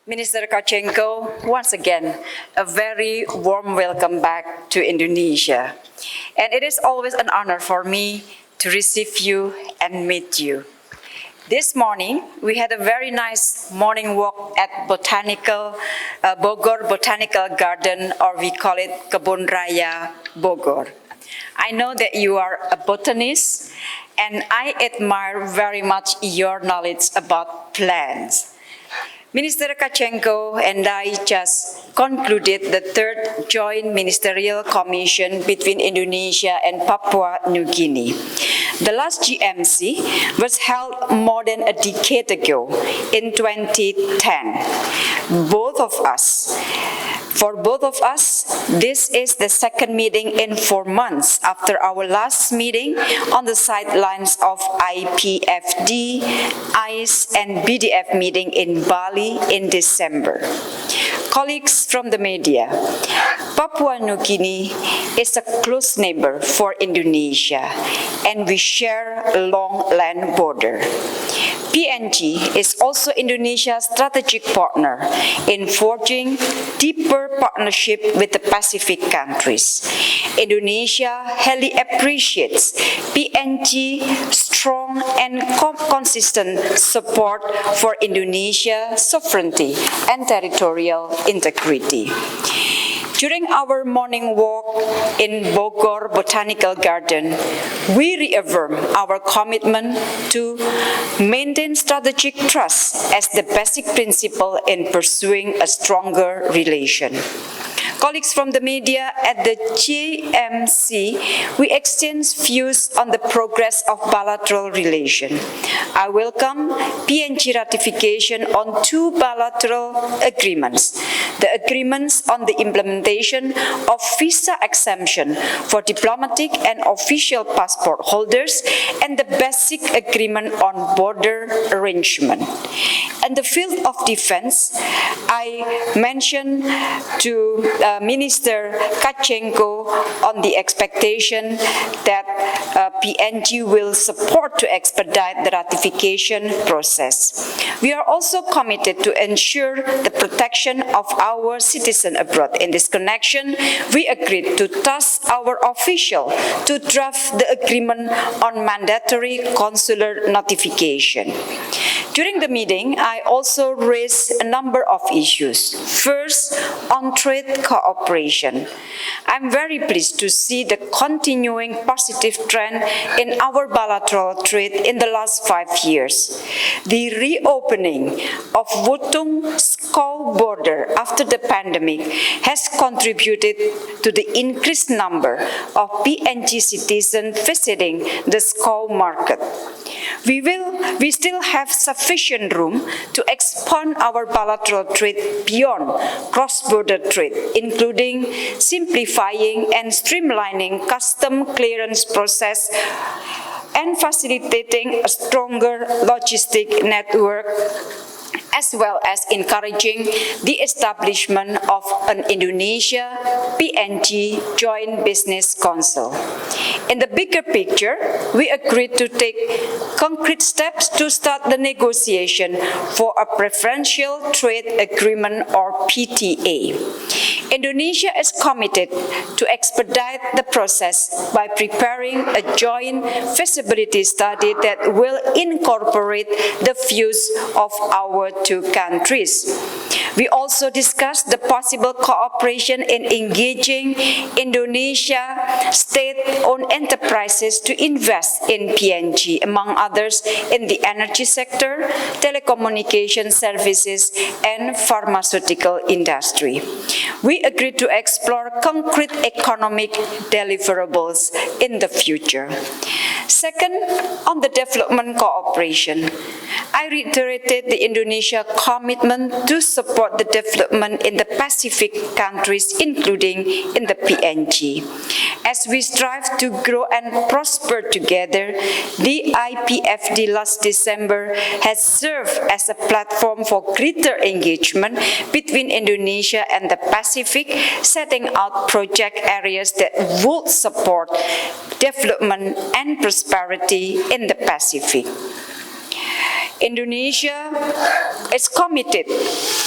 Minister Kachenko, once again, a very warm welcome back to Indonesia. And it is always an honor for me to receive you and meet you. This morning, we had a very nice morning walk at Bogor Botanical Garden, or we call it Kebun Raya Bogor. I know that you are a botanist, and I admire very much your knowledge about plants. Minister Kachenko and I just concluded the third joint ministerial commission between Indonesia and Papua New Guinea. The last GMC was held more than a decade ago in 2010. For both of us, this is the second meeting in 4 months after our last meeting on the sidelines of IPFD, ICE, and BDF meeting in Bali in December. Colleagues from the media, Papua New Guinea is a close neighbor for Indonesia, and we share a long land border. PNG is also Indonesia's strategic partner in forging deeper partnership with the Pacific countries. Indonesia highly appreciates PNG's strong and consistent support for Indonesia's sovereignty and territorial integrity. During our morning walk in Bogor Botanical Garden, we reaffirm our commitment to maintain strategic trust as the basic principle in pursuing a stronger relation. Colleagues from the media at the JMC, we exchange views on the progress of bilateral relations. I welcome PNG ratification on 2 bilateral agreements: the agreements on the implementation of visa exemption for diplomatic and official passport holders, and the basic agreement on border arrangement. In the field of defense, I mentioned to Minister Kachenko on the expectation that PNG will support to expedite the ratification process. We are also committed to ensure the protection of our citizens abroad. In this connection, we agreed to task our official to draft the agreement on mandatory consular notification. During the meeting, I also raised a number of issues. First, on trade cooperation. I'm very pleased to see the continuing positive trend in our bilateral trade in the last 5 years. The reopening of Wutung-Skau border after the pandemic has contributed to the increased number of PNG citizens visiting the Skau market. We still have sufficient room to expand our bilateral trade beyond cross-border trade, including simplifying and streamlining custom clearance process and facilitating a stronger logistic network, as well as encouraging the establishment of an Indonesia-PNG Joint Business Council. In the bigger picture, we agreed to take concrete steps to start the negotiation for a preferential trade agreement, or PTA. Indonesia is committed to expedite the process by preparing a joint feasibility study that will incorporate the views of our 2 countries. We also discussed the possible cooperation in engaging Indonesia state-owned enterprises to invest in PNG, among others in the energy sector, telecommunication services, and pharmaceutical industry. We agreed to explore concrete economic deliverables in the future. Second, on the development cooperation, I reiterated the Indonesia commitment to support the development in the Pacific countries, including in the PNG. As we strive to grow and prosper together, the IPFD last December has served as a platform for greater engagement between Indonesia and the Pacific, setting out project areas that would support development and prosperity in the Pacific. Indonesia is committed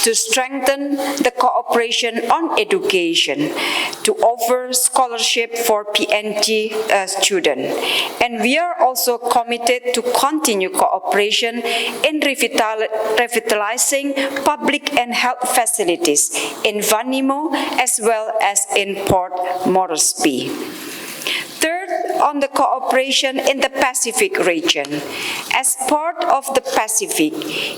to strengthen the cooperation on education, to offer scholarship for PNG students. And we are also committed to continue cooperation in revitalizing public and health facilities in Vanimo as well as in Port Moresby. Third, on the cooperation in the Pacific region. As part of the Pacific,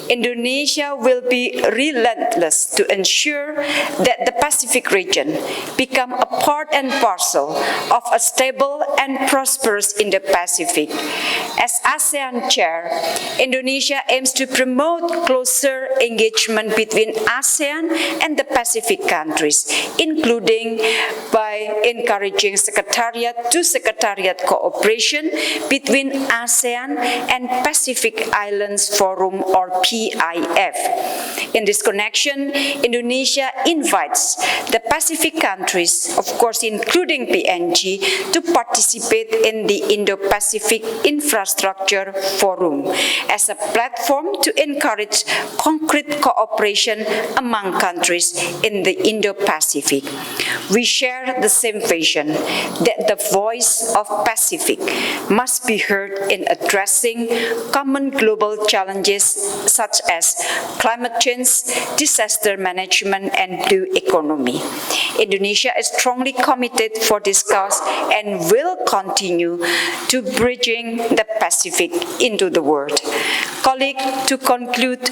Indonesia will be relentless to ensure that the Pacific region become a part and parcel of a stable and prosperous Indo-Pacific. As ASEAN chair, Indonesia aims to promote closer engagement between ASEAN and the Pacific countries, including by encouraging secretariat-to-secretariat cooperation between ASEAN and Pacific Islands Forum, or PIF. In this connection, Indonesia invites the Pacific countries, of course including PNG, to participate in the Indo-Pacific Infrastructure Forum as a platform to encourage concrete cooperation among countries in the Indo-Pacific. We share the same vision that the voice of Pacific must be heard in addressing common global challenges such as climate change, disaster management, and blue economy. Indonesia is strongly committed for this cause and will continue to bridging the Pacific into the world. Colleague, to conclude,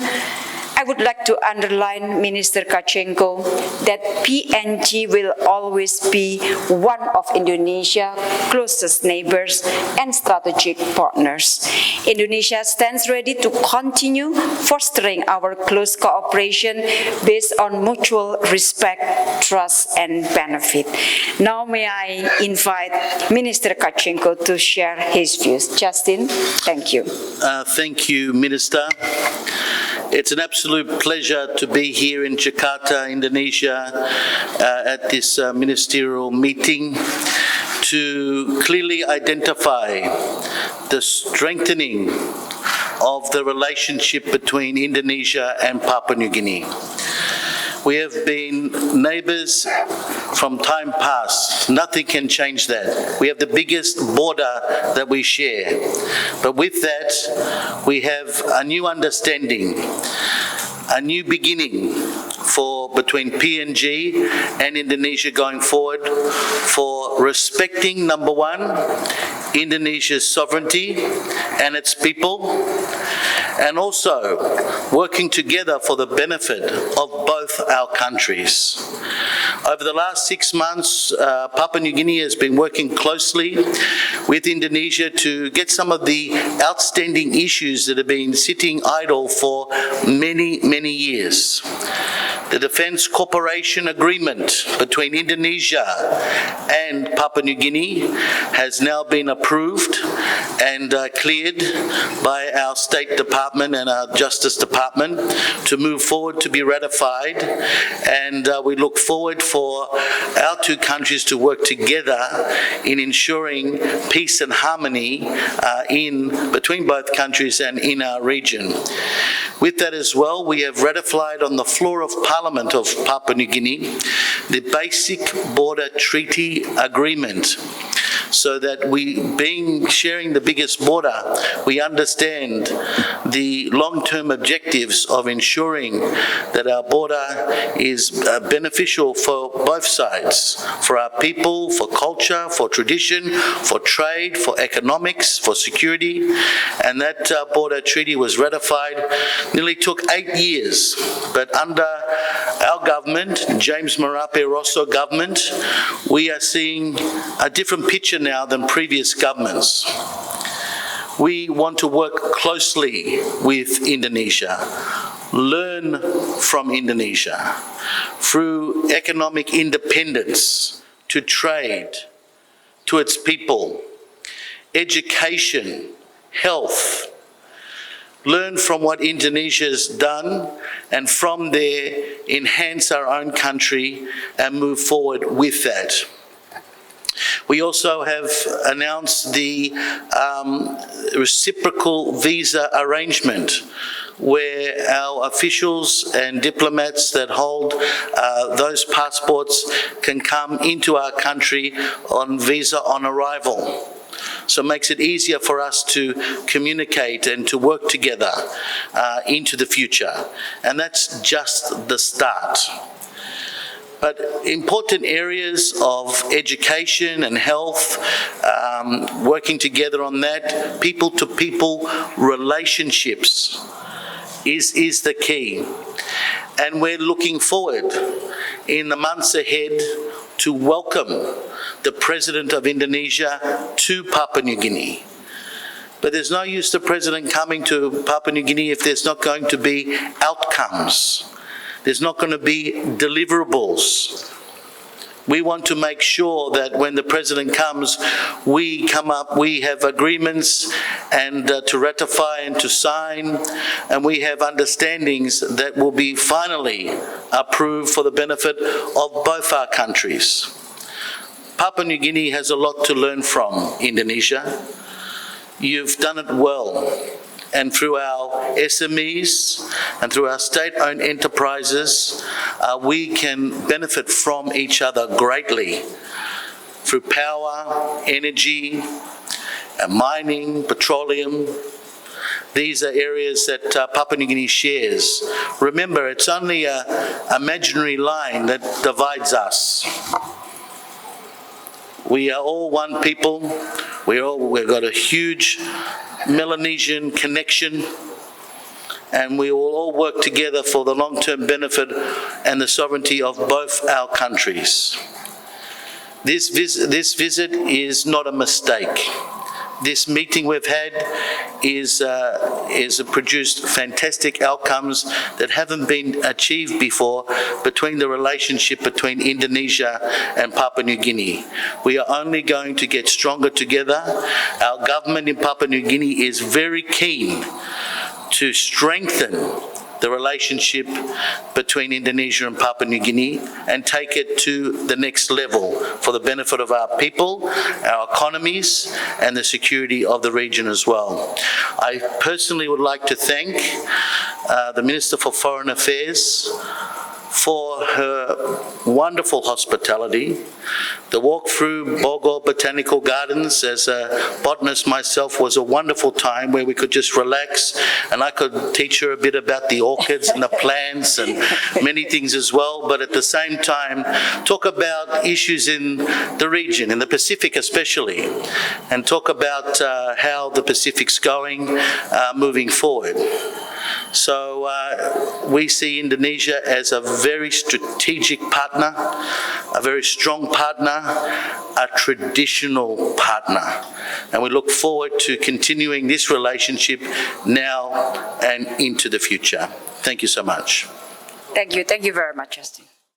I would like to underline, Minister Kachenko, that PNG will always be one of Indonesia's closest neighbors and strategic partners. Indonesia stands ready to continue fostering our close cooperation based on mutual respect, trust, and benefit. Now may I invite Minister Kachenko to share his views. Justin, thank you. Thank you, Minister. It's an absolute pleasure to be here in Jakarta, Indonesia, at this ministerial meeting to clearly identify the strengthening of the relationship between Indonesia and Papua New Guinea. We have been neighbors from time past. Nothing can change that. We have the biggest border that we share. But with that, we have a new understanding, a new beginning between PNG and Indonesia going forward for respecting, number one, Indonesia's sovereignty and its people, and also working together for the benefit of both our countries. Over the last 6 months, Papua New Guinea has been working closely with Indonesia to get some of the outstanding issues that have been sitting idle for many, many years. The Defence Cooperation Agreement between Indonesia and Papua New Guinea has now been approved and cleared by our State Department and our Justice Department to move forward to be ratified, and we look forward for our two countries to work together in ensuring peace and harmony between both countries and in our region. With that as well, we have ratified on the floor of Parliament of Papua New Guinea the Basic Border Treaty Agreement, so that sharing the biggest border, we understand the long-term objectives of ensuring that our border is beneficial for both sides, for our people, for culture, for tradition, for trade, for economics, for security. And that border treaty was ratified. Nearly took 8 years, but under our government, James Marape Rosso government, we are seeing a different picture now than previous governments. We want to work closely with Indonesia, learn from Indonesia through economic independence, to trade, to its people, education, health. Learn from what Indonesia has done, and from there enhance our own country and move forward with that. We also have announced the reciprocal visa arrangement, where our officials and diplomats that hold those passports can come into our country on visa on arrival. So it makes it easier for us to communicate and to work together into the future. And that's just the start. But important areas of education and health, working together on that, people-to-people relationships is the key. And we're looking forward in the months ahead to welcome the President of Indonesia to Papua New Guinea. But there's no use the President coming to Papua New Guinea if there's not going to be outcomes. There's not going to be deliverables. We want to make sure that when the President comes, we have agreements and to ratify and to sign, and we have understandings that will be finally approved for the benefit of both our countries. Papua New Guinea has a lot to learn from Indonesia. You've done it well. And through our SMEs and through our state-owned enterprises, we can benefit from each other greatly through power, energy, mining, petroleum. These are areas that Papua New Guinea shares. Remember, it's only an imaginary line that divides us. We are all one people. We've got a huge Melanesian connection, and we will all work together for the long-term benefit and the sovereignty of both our countries. This visit is not a mistake. This meeting we've had is produced fantastic outcomes that haven't been achieved before between the relationship between Indonesia and Papua New Guinea. We are only going to get stronger together. Our government in Papua New Guinea is very keen to strengthen the relationship between Indonesia and Papua New Guinea and take it to the next level for the benefit of our people, our economies, and the security of the region as well. I personally would like to thank the Minister for Foreign Affairs for her wonderful hospitality. The walk through Bogor Botanical Gardens as a botanist myself was a wonderful time where we could just relax, and I could teach her a bit about the orchids and the plants and many things as well, but at the same time talk about issues in the region, in the Pacific especially, and talk about how the Pacific's going moving forward. So we see Indonesia as a very strategic partner, a very strong partner, a traditional partner. And we look forward to continuing this relationship now and into the future. Thank you so much. Thank you very much, Justin.